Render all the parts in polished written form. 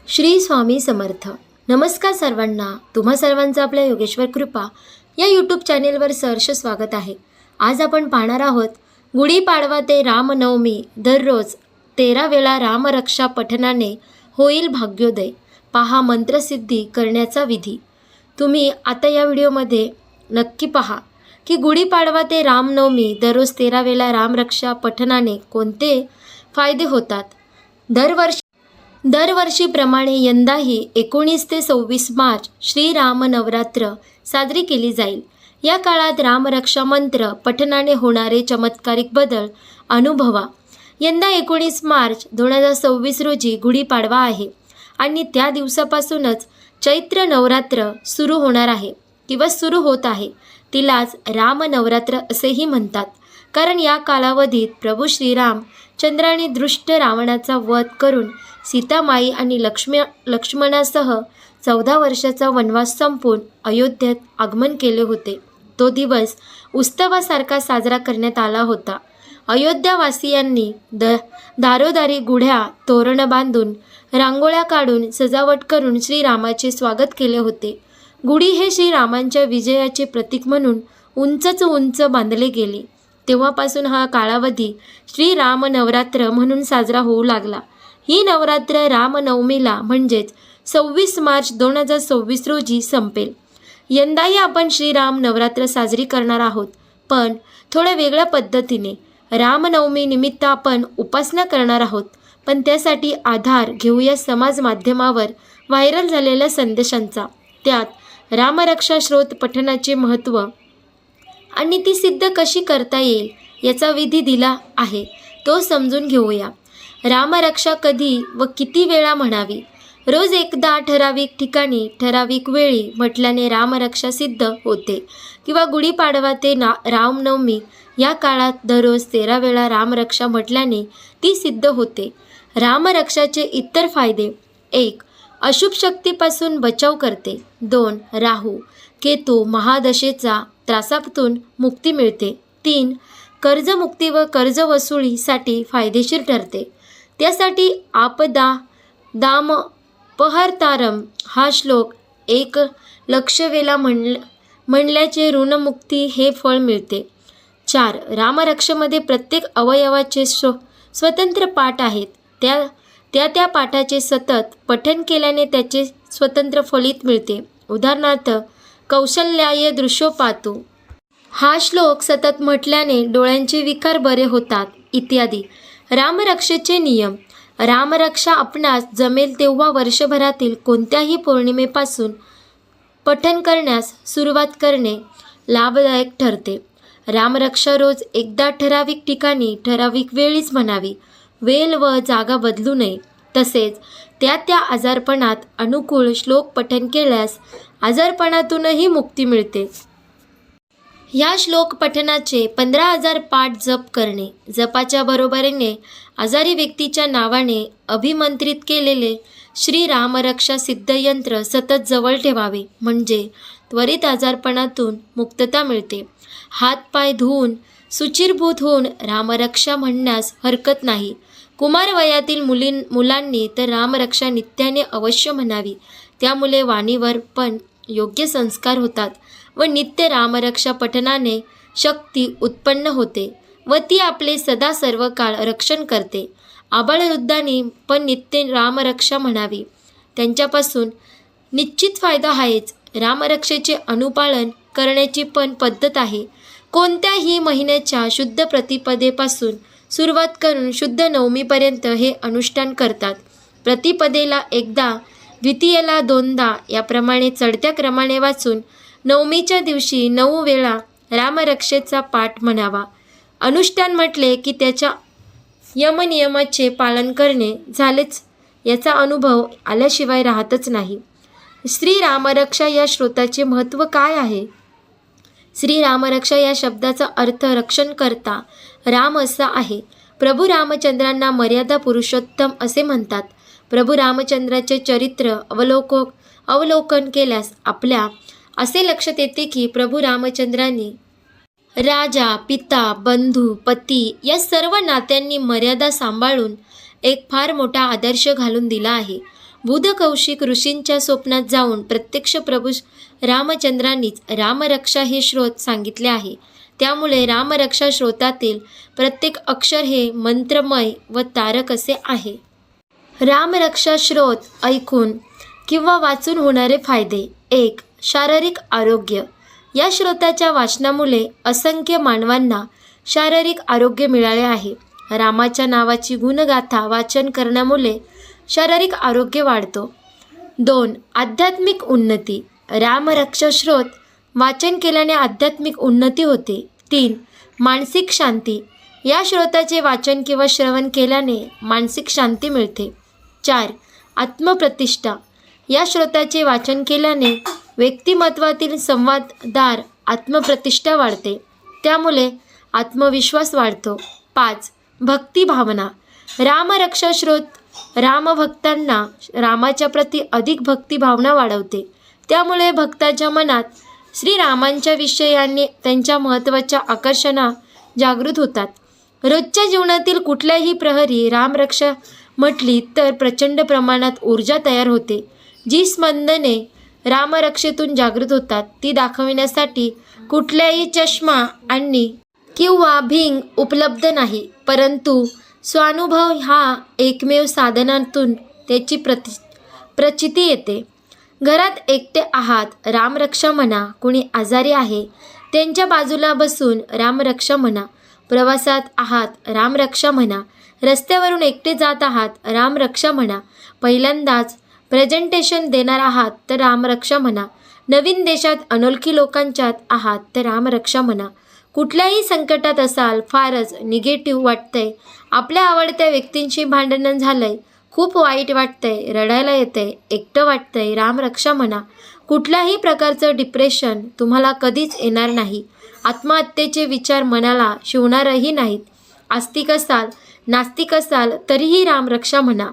श्री स्वामी समर्थ. नमस्कार सर्वांना. तुम्हा सर्वांचं आपल्या योगेश्वर कृपा या यूट्यूब चॅनेलवर सहर्ष स्वागत आहे. आज आपण पाहणार आहोत गुढीपाडवा ते रामनवमी दररोज 13 वेळा रामरक्षा पठणाने होईल भाग्योदय. पहा मंत्रसिद्धी करण्याचा विधी. तुम्ही आता या व्हिडिओमध्ये नक्की पहा की गुढीपाडवा ते रामनवमी दररोज 13 वेळा रामरक्षा पठणाने कोणते फायदे होतात. दरवर्षीप्रमाणे यंदाही 19 ते 26 मार्च श्रीराम नवरात्र साजरी केली जाईल. या काळात रामरक्षा मंत्र पठणाने होणारे चमत्कारिक बदल अनुभवा. यंदा 19 मार्च 2026 रोजी गुढीपाडवा आहे आणि त्या दिवसापासूनच चैत्र नवरात्र सुरू होणार आहे किंवा सुरू होत आहे. तिलाच राम नवरात्र असेही म्हणतात, कारण या कालावधीत प्रभू श्रीराम चंद्राने दृष्ट रावणाचा वध करून सीतामाई आणि लक्ष्मणासह 14 वर्षाचा वनवास संपवून अयोध्येत आगमन केले होते. तो दिवस उत्सवासारखा साजरा करण्यात आला होता. अयोध्यावासियांनी दारोदारी गुढ्या तोरणं बांधून रांगोळ्या काढून सजावट करून श्रीरामाचे स्वागत केले होते. गुढी हे श्रीरामांच्या विजयाचे प्रतीक म्हणून उंच बांधले गेले. तेव्हापासून हा कालावधी श्रीराम नवरात्र म्हणून साजरा होऊ लागला. ही नवरात्र रामनवमीला म्हणजेच 26 मार्च 2026 रोजी संपेल. यंदाही आपण श्रीराम नवरात्र साजरी करणार आहोत, पण थोड्या वेगळ्या पद्धतीने. रामनवमी निमित्त आपण उपासना करणार आहोत, पण त्यासाठी आधार घेऊया समाज माध्यमावर व्हायरल झालेल्या संदेशांचा. त्यात रामरक्षा श्रोत पठणाचे महत्त्व आणि ती सिद्ध कशी करता येईल याचा विधी दिला आहे, तो समजून घेऊया. रामरक्षा कधी व किती वेळा म्हणावी. रोज एकदा ठराविक ठिकाणी ठराविक वेळी म्हटल्याने रामरक्षा सिद्ध होते किंवा गुढीपाडवा ते रामनवमी या काळात दररोज 13 वेळा रामरक्षा म्हटल्याने ती सिद्ध होते. रामरक्षाचे इतर फायदे: 1. अशुभ शक्तीपासून बचाव करते. 2. राहू केतू महादशेचा त्रासातून मुक्ती मिळते. 3. कर्जमुक्ती व कर्ज वसुलीसाठी फायदेशीर ठरते. त्यासाठी आपदा दाम पहरतारम हा श्लोक 1,00,000 वेळा म्हणल्याचे ऋणमुक्ती हे फळ मिळते. 4. रामरक्षेमध्ये प्रत्येक अवयवाचे स्वतंत्र पाठ आहेत. त्या पाठाचे सतत पठण केल्याने त्याचे स्वतंत्र फलित मिळते. उदाहरणार्थ कौशल्याय दृश्योपातु हा श्लोक सतत म्हटल्याने डोळ्यांचे विकार बरे होतात इत्यादी. रामरक्षेचे नियम: रामरक्षा आपणास जमेल तेव्हा वर्षभरातील कोणत्याही पौर्णिमेपासून पठण करण्यास सुरुवात करणे लाभदायक ठरते. रामरक्षा रोज एकदा ठराविक ठिकाणी ठराविक वेळीच म्हणावी. वेळ व जागा बदलू नये. तसेच त्या आजारपणात अनुकूल श्लोक पठण केल्यास आजारपणातूनही मुक्ती मिळते. या श्लोक पठणाचे 15,000 पाठ जप करणे. जपाच्या बरोबरीने आजारी व्यक्तीच्या नावाने अभिमंत्रित केलेले श्री रामरक्षा सिद्ध यंत्र सतत जवळ ठेवावे, म्हणजे त्वरित आजारपणातून मुक्तता मिळते. हातपाय धुवून शुचिर्भूत होऊन रामरक्षा म्हणण्यास हरकत नाही. कुमार वयातील मुलांनी तर रामरक्षा नित्याने अवश्य म्हणावी. त्यामुळे वाणीवर पण योग्य संस्कार होतात व नित्य रामरक्षा पठणाने शक्ती उत्पन्न होते व ती आपले सदा सर्व काळ रक्षण करते. आबालवृद्धांनी पण नित्य रामरक्षा म्हणावी. त्यांच्यापासून निश्चित फायदा आहेच. रामरक्षेचे अनुपालन करण्याची पण पद्धत आहे. कोणत्याही महिन्याच्या शुद्ध प्रतिपदेपासून सुरुवात करून शुद्ध नवमीपर्यंत हे अनुष्ठान करतात. प्रतिपदेला एकदा, द्वितीयेला 2दा याप्रमाणे चढत्या क्रमाने वाचून नवमीच्या दिवशी 9 वेळा रामरक्षेचा पाठ म्हणावा. अनुष्ठान म्हटले की त्याच्या यमनियमाचे पालन करणे झालेच याचा अनुभव आल्याशिवाय राहतच नाही. श्री रामरक्षा या श्लोकाचे महत्त्व काय आहे? श्री रामरक्षा या शब्दाचा अर्थ रक्षण करता राम असा आहे. प्रभू रामचंद्रांना मर्यादा पुरुषोत्तम असे म्हणतात. प्रभू रामचंद्राचे चरित्र अवलोकन केल्यास आपल्या असे लक्षात येते की प्रभू रामचंद्रांनी राजा, पिता, बंधू, पती या सर्व नात्यांनी मर्यादा सांभाळून एक फार मोठा आदर्श घालून दिला आहे. बुध कौशिक ऋषींच्या स्वप्नात जाऊन प्रत्यक्ष प्रभू रामचंद्रांनीच रामरक्षा हे श्रोत सांगितले आहे. त्यामुळे रामरक्षा श्रोतातील प्रत्येक अक्षर हे मंत्रमय व तारक असे आहे. रामरक्षा श्रोत ऐकून किंवा वाचून होणारे फायदे. 1. शारीरिक आरोग्य. या श्रोताच्या वाचनामुळे असंख्य मानवांना शारीरिक आरोग्य मिळाले आहे. रामाच्या नावाची गुणगाथा वाचन करण्यामुळे शारीरिक आरोग्य वाढतो. 2. आध्यात्मिक उन्नती. रामरक्षा श्रोत वाचन केल्याने आध्यात्मिक उन्नती होते. 3. मानसिक शांती. या श्रोताचे वाचन किंवा श्रवण केल्याने मानसिक शांती मिळते. 4. आत्मप्रतिष्ठा. या श्रोताचे वाचन केल्याने व्यक्तिमत्वातील संवाददार आत्मप्रतिष्ठा वाढते. त्यामुळे आत्मविश्वास वाढतो. 5. भक्तिभावना. रामरक्षा श्रोत रामभक्तांना रामाच्या प्रती अधिक भक्तिभावना वाढवते. त्यामुळे भक्ताच्या मनात श्रीरामांच्या विषयाने त्यांच्या महत्त्वाच्या आकर्षणा जागृत होतात. रोजच्या जीवनातील कुठल्याही प्रहरी रामरक्षा म्हटली तर प्रचंड प्रमाणात ऊर्जा तयार होते. जी स्पंदने रामरक्षेतून जागृत होतात ती दाखविण्यासाठी कुठल्याही चष्मा आणि किंवा भिंग उपलब्ध नाही, परंतु स्वानुभव हा एकमेव साधनातून त्याची प्रचिती येते. घरात एकटे आहात, रामरक्षा म्हणा. कुणी आजारी आहे, त्यांच्या बाजूला बसून रामरक्षा म्हणा. प्रवासात आहात, रामरक्षा म्हणा. रस्त्यावरून एकटे जात आहात, रामरक्षा म्हणा. पहिल्यांदाच प्रेझेंटेशन देणार आहात तर रामरक्षा म्हणा. नवीन देशात अनोळखी लोकांच्यात आहात तर रामरक्षा म्हणा. कुठल्याही संकटात असाल, फारच निगेटिव्ह वाटतंय, आपल्या आवडत्या व्यक्तींशी भांडण झालंय, खूप वाईट वाटतंय, रडायला येतंय, एकटं वाटतंय, रामरक्षा म्हणा. कुठल्याही प्रकारचं डिप्रेशन तुम्हाला कधीच येणार नाही. आत्महत्येचे विचार मनाला शिवणारही नाहीत. आस्तिक असाल, नास्तिक असाल तरीही रामरक्षा म्हणा.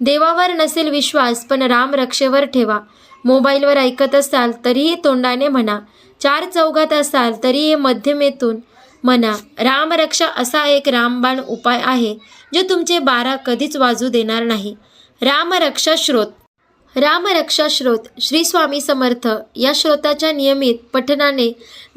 देवावर नसेल विश्वास पण रामरक्षेवर ठेवा. मोबाईलवर ऐकत असाल तरीही तोंडाने म्हणा. चार चौघात असाल तरीही मध्यमेतून म्हणा. रामरक्षा असा एक रामबाण उपाय आहे जो तुमचे 12 कधीच वाजू देणार नाही. रामरक्षा श्रोत. रामरक्षा श्रोत श्री स्वामी समर्थ या श्रोताच्या नियमित पठणाने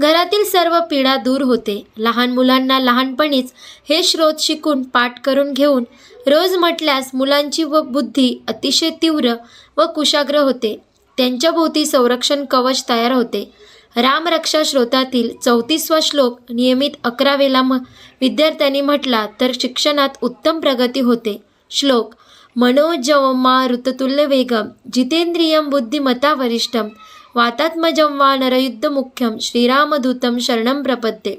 घरातील सर्व पीडा दूर होते. लहान मुलांना लहानपणीच हे श्रोत शिकून पाठ करून घेऊन रोज म्हटल्यास मुलांची व बुद्धी अतिशय तीव्र व कुशाग्र होते. त्यांच्या भोवती संरक्षण कवच तयार होते. रामरक्षा श्रोतातील 34वा श्लोक नियमित 11 वेळा विद्यार्थ्यांनी म्हटला तर शिक्षणात उत्तम प्रगती होते. श्लोक. मनोजवमा ऋततुल्य वेगम जितेंद्रियम बुद्धिमता वरिष्ठम वातात्मजं वा नरयुद्ध मुख्यम श्रीरामदूतम शरणं प्रपद्ये.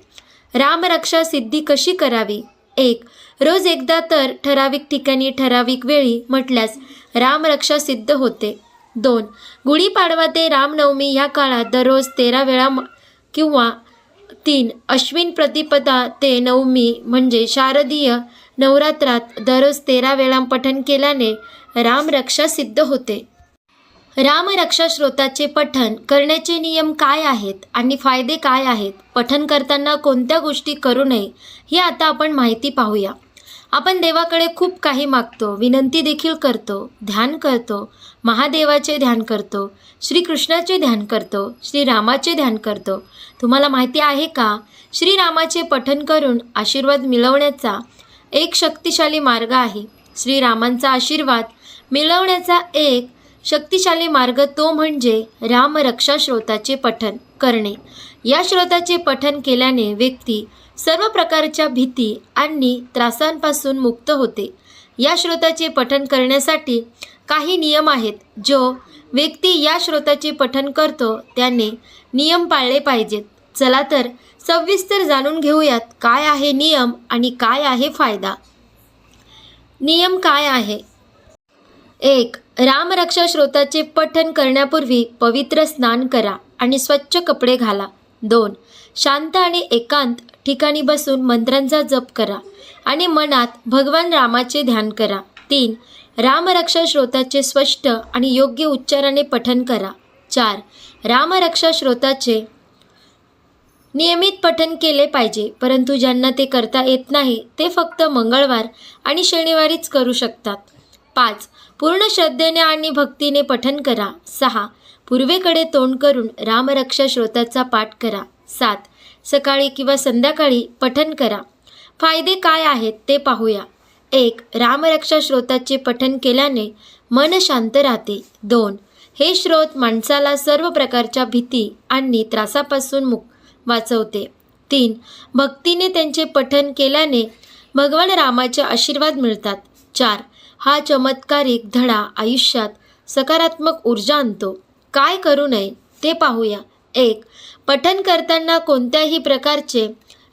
रामरक्षा सिद्धी कशी करावी? 1. रोज एकदा तर ठराविक ठिकाणी ठराविक वेळी म्हटल्यास रामरक्षा सिद्ध होते. 2. गुढीपाडवा ते रामनवमी या काळात दररोज 13 वेळा किंवा 3. अश्विन प्रतिपदा ते नवमी म्हणजे शारदीय नवरात्रात दररोज 13 वेळा पठण केल्याने रामरक्षा सिद्ध होते. रामरक्षा श्रोताचे पठण करण्याचे नियम काय आहेत आणि फायदे काय आहेत? पठण करताना कोणत्या गोष्टी करू नये हे आता आपण माहिती पाहूया. आपण देवाकडे खूप काही मागतो, विनंती देखील करतो, ध्यान करतो, महादेवाचे ध्यान करतो, श्रीकृष्णाचे ध्यान करतो, श्रीरामाचे ध्यान करतो. तुम्हाला माहिती आहे का, श्रीरामाचे पठण करून आशीर्वाद मिळवण्याचा एक शक्तिशाली मार्ग आहे. श्रीरामांचा आशीर्वाद मिळवण्याचा एक शक्तिशाली मार्ग तो म्हणजे रामरक्षा श्रोताचे पठण करणे. या श्रोताचे पठण केल्याने व्यक्ती सर्व प्रकारच्या भीती आणि त्रासांपासून मुक्त होते. या श्रोताचे पठण करण्यासाठी काही नियम आहेत. जो व्यक्ती या श्रोताचे पठण करतो त्याने नियम पाळले पाहिजेत. चला तर सविस्तर जाणून घेऊयात काय आहे नियम आणि काय आहे फायदा. नियम काय आहे? 1. रामरक्षा श्रोताचे पठण करण्यापूर्वी पवित्र स्नान करा आणि स्वच्छ कपडे घाला. 2. शांत आणि एकांत ठिकाणी बसून मंत्रांचा जप करा आणि मनात भगवान रामाचे ध्यान करा. 3. रामरक्षा श्रोताचे स्पष्ट आणि योग्य उच्चाराने पठण करा. 4. रामरक्षा श्रोताचे नियमित पठण केले पाहिजे, परंतु ज्यांना ते करता येत नाही ते फक्त मंगळवार आणि शनिवारीच करू शकतात. 5. पूर्ण श्रद्धेने आणि भक्तीने पठण करा. 6. पूर्वेकडे तोंड करून रामरक्षा श्रोताचा पाठ करा. 7. सकाळी किंवा संध्याकाळी पठण करा. फायदे काय आहेत ते पाहूया. 1. रामरक्षा श्रोताचे पठण केल्याने मन शांत राहते. 2. हे श्रोत माणसाला सर्व प्रकारच्या भीती आणि त्रासापासून वाचवते. 3. भक्तीने त्यांचे पठण केल्याने भगवान रामाचे आशीर्वाद मिळतात. 4. हा चमत्कारिक धडा आयुष्यात सकारात्मक ऊर्जा आणतो. काय करू नये ते पाहूया. 1. पठण करताना कोणत्याही प्रकारचे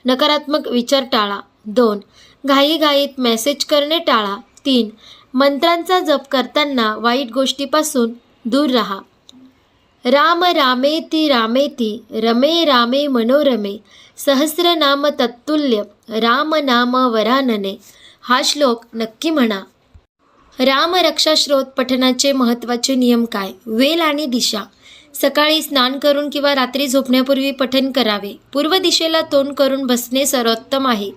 नकारात्मक विचार टाळा. 2. घाईघाईत मेसेज करणे टाळा. 3. मंत्रांचा जप करताना वाईट गोष्टीपासून दूर राहा. राम रामेति रामेति रमे रामे मनोरमे सहस्रनाम तत्तुल्य राम नाम वरानने. हा श्लोक नक्की म्हणा. रामरक्षा श्रोत पठणाचे महत्त्वाचे नियम काय? वेळ आणि दिशा. सकाळी स्नान करून किंवा रात्री झोपण्यापूर्वी पठण करावे. पूर्व दिशेला तोंड करून बसणे सर्वोत्तम आहे.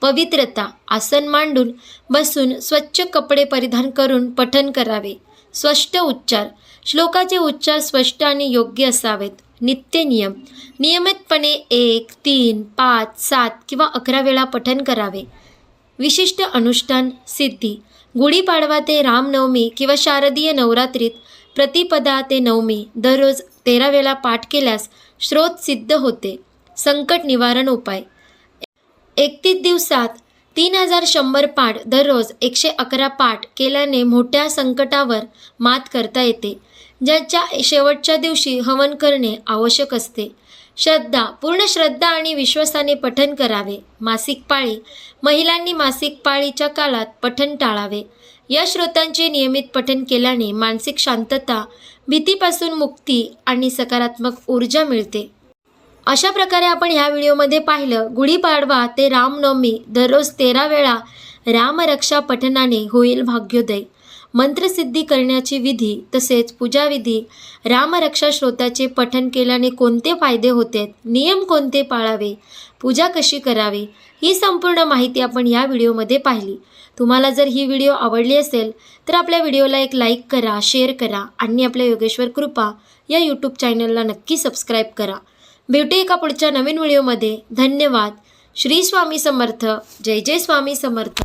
पवित्रता. आसन मांडून बसून स्वच्छ कपडे परिधान करून पठण करावे. स्पष्ट उच्चार. श्लोकाचे उच्चार स्पष्ट आणि योग्य असावेत. नित्य नियम. नियमितपणे 1, 3, 5, 7 किंवा 11 वेळा पठण करावे. विशिष्ट अनुष्ठान सिद्धी. गुढीपाडवा ते रामनवमी किंवा शारदीय नवरात्रीत प्रतिपदा ते नवमी दररोज 13 वेळा पाठ केल्यास श्रोत सिद्ध होते. संकट निवारण उपाय. 31 दिवसात 3100 पाठ दररोज 111 पाठ केल्याने मोठ्या संकटावर मात करता येते. ज्याच्या शेवटच्या दिवशी हवन करणे आवश्यक असते. श्रद्धा. पूर्ण श्रद्धा आणि विश्वासाने पठण करावे. मासिक पाळी. महिलांनी मासिक पाळीच्या काळात पठण टाळावे. या श्रोतांचे नियमित पठण केल्याने मानसिक शांतता, भीतीपासून मुक्ती आणि सकारात्मक ऊर्जा मिळते. अशा प्रकारे आपण ह्या व्हिडिओमध्ये पाहिलं गुढीपाडवा ते रामनवमी दररोज 13 वेळा रामरक्षा पठणाने होईल भाग्योदय. मंत्रसिद्धी करण्याची विधी तसेच पूजाविधी. रामरक्षा श्रोताचे पठण केल्याने कोणते फायदे होतात, नियम कोणते पाळावे, पूजा कशी करावी, ही संपूर्ण माहिती आपण या व्हिडिओमध्ये पाहिली. तुम्हाला जर ही व्हिडिओ आवडली असेल तर आपल्या व्हिडिओला एक लाईक करा, शेअर करा आणि आपल्या योगेश्वर कृपा या यूट्यूब चॅनलला नक्की सबस्क्राईब करा. भेटू एका पुढच्या नवीन व्हिडिओमध्ये. धन्यवाद. श्री स्वामी समर्थ. जय जय स्वामी समर्थ.